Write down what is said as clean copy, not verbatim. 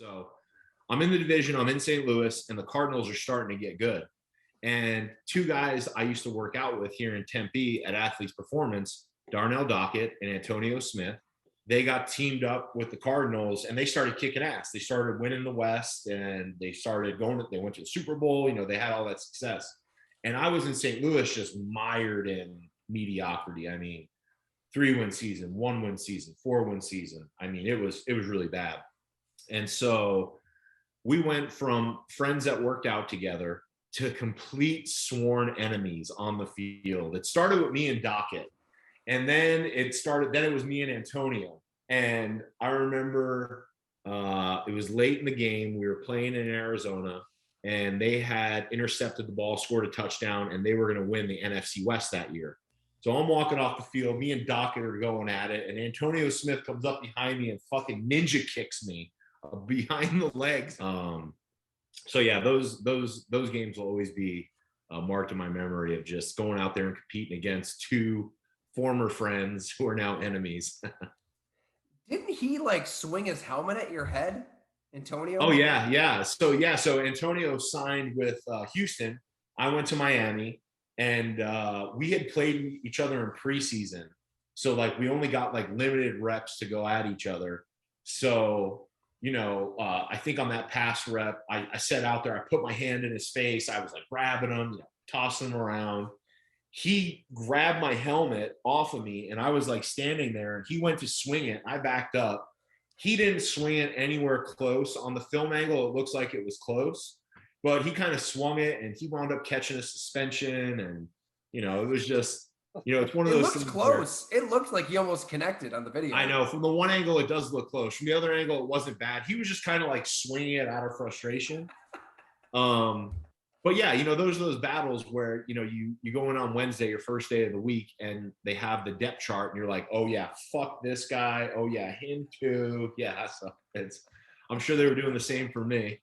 So I'm in the division, I'm in St. Louis, and the Cardinals are starting to get good. And two guys I used to work out with here in Tempe at Athletes Performance, Darnell Dockett and Antonio Smith, they got teamed up with the Cardinals and they started kicking ass. They started winning the West and they went to the Super Bowl, they had all that success. And I was in St. Louis just mired in mediocrity. I mean, 3-win season, 1-win season, 4-win season. I mean, it was really bad. And so we went from friends that worked out together to complete sworn enemies on the field. It started with me and Dockett. And then it was me and Antonio. And I remember it was late in the game. We were playing in Arizona and they had intercepted the ball, scored a touchdown, and they were going to win the NFC West that year. So I'm walking off the field. Me and Dockett are going at it. And Antonio Smith comes up behind me and fucking ninja kicks me behind the legs. So yeah, those games will always be marked in my memory of just going out there and competing against two former friends who are now enemies. Didn't he swing his helmet at your head, Antonio? Oh yeah. So Antonio signed with Houston. I went to Miami, and we had played each other in preseason. So we only got limited reps to go at each other. So I think on that pass rep, I set out there, I put my hand in his face. I was grabbing him, tossing him around. He grabbed my helmet off of me and I was standing there and he went to swing it. I backed up. He didn't swing it anywhere close. On the film angle, it looks like it was close, but he kind of swung it and he wound up catching a suspension. And, it was just, it's one of those things. It looks close. It looked like he almost connected on the video. I know. From the one angle, it does look close. From the other angle, it wasn't bad. He was just kind of swinging it out of frustration. But yeah, those are those battles where, you go in on Wednesday, your first day of the week, and they have the depth chart, and you're like, oh yeah, fuck this guy. Oh yeah, him too. Yeah, so I'm sure they were doing the same for me.